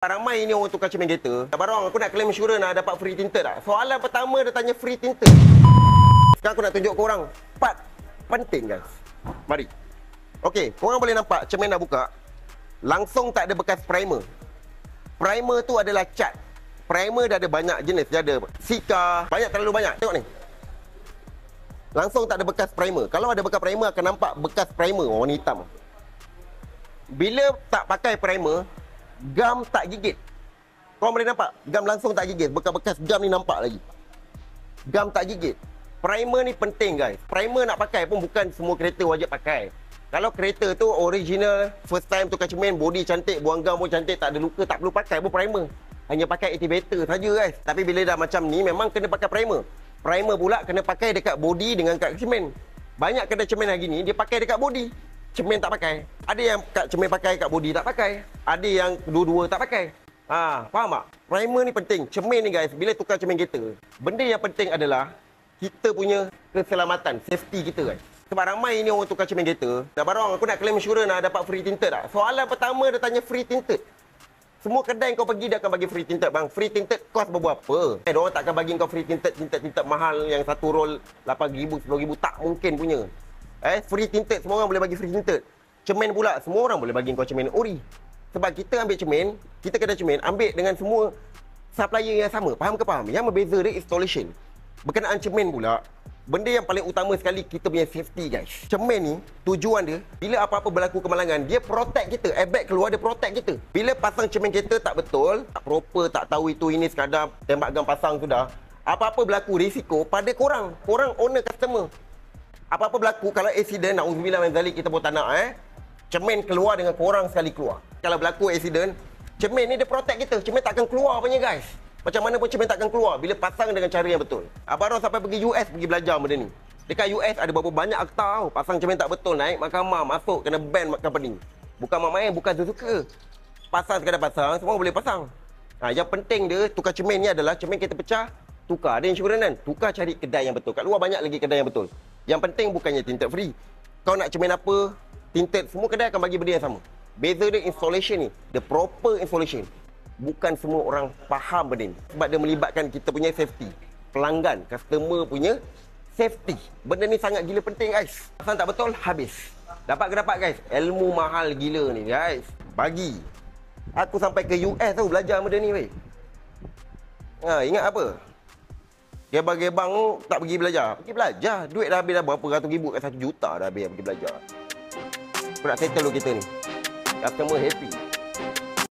Ramai ni orang tukar cermin kereta. Barang aku nak claim insurans nak dapat free tinted tak? Soalan pertama dia tanya free tinted. Sekarang aku nak tunjuk korang part penting guys. Mari. Okey, korang boleh nampak cermin dah buka. Langsung tak ada bekas primer. Primer tu adalah cat. Primer dah ada banyak jenis. Dia ada Sika, banyak, terlalu banyak. Tengok ni. Langsung tak ada bekas primer. Kalau ada bekas primer akan nampak bekas primer warna hitam. Bila tak pakai primer, gam tak gigit. Korang boleh nampak gam langsung tak gigit. Bekas-bekas gam ni nampak lagi. Gam tak gigit. Primer ni penting guys. Primer nak pakai pun bukan semua kereta wajib pakai. Kalau kereta tu original, first time tukar cermin, body cantik, buang gam pun cantik, tak ada luka, tak perlu pakai pun primer. Hanya pakai activator saja guys. Tapi bila dah macam ni memang kena pakai primer. Primer pula kena pakai dekat body dengan kat cermin. Banyak kedai cermin hari ni dia pakai dekat body, cermin tak pakai. Ada yang kat cermin pakai, kat body tak pakai. Ada yang dua-dua tak pakai. Faham tak? Primer ni penting. Cermin ni guys, bila tukar cermin kereta, benda yang penting adalah kita punya keselamatan, safety kita guys. Sebab ramai ni orang tukar cermin kereta. Barang aku nak claim insurans nak dapat free tinted tak? Soalan pertama dia tanya free tinted. Semua kedai kau pergi dia akan bagi free tinted bang. Free tinted cost berapa? Diorang tak akan bagi kau free tinted mahal yang satu roll 8,000, 10,000. Tak mungkin punya. Free tinted, semua orang boleh bagi free tinted. Cermin pula, semua orang boleh bagi kau cermin ori. Sebab kita ambil cermin, kita kedai cermin ambil dengan semua supplier yang sama. Faham ke faham? Yang berbeza dia installation. Berkenaan cermin pula, benda yang paling utama sekali kita punya safety guys. Cermin ni tujuan dia bila apa-apa berlaku kemalangan, dia protect kita. Airbag keluar dia protect kita. Bila pasang cermin kereta tak betul, tak proper, tak tahu itu ini sekadar tembak gam pasang sudah, apa-apa berlaku risiko pada korang owner customer. Apa-apa berlaku kalau accident, na'udzubillah min zalik, kita pun tak nak cermin keluar dengan korang sekali keluar. Kalau berlaku accident, cermin ni dia protect kita. Cermin takkan keluar punya guys. Macam mana pun cermin takkan keluar bila pasang dengan cara yang betul. Abang Ron sampai pergi US pergi belajar benda ni. Dekat US ada berapa banyak aku tahu pasang cermin tak betul, naik mahkamah, masuk kena ban company. Bukan main-main, bukan suka. Pasang sekadar pasang, semua boleh pasang. Yang penting dia tukar cermin ni adalah cermin kita pecah, tukar. Ada insurans kan? Tukar, cari kedai yang betul. Kat luar banyak lagi kedai yang betul. Yang penting bukannya tinted free. Kau nak cermin apa, tinted, semua kedai akan bagi benda yang sama. Beza dia installation ni, the proper installation. Bukan semua orang faham benda ni. Sebab dia melibatkan kita punya safety. Pelanggan, customer punya safety. Benda ni sangat gila penting guys. Pasang tak betul, habis. Dapat ke dapat guys? Ilmu mahal gila ni guys. Bagi. Aku sampai ke US tau belajar benda ni weh. Ingat apa? Gebang-gebang tak pergi belajar. Pergi belajar. Duit dah habis dah berapa ratus ribu kat 1 juta dah habis pergi belajar. Aku nak settle dulu kita ni. Customer happy.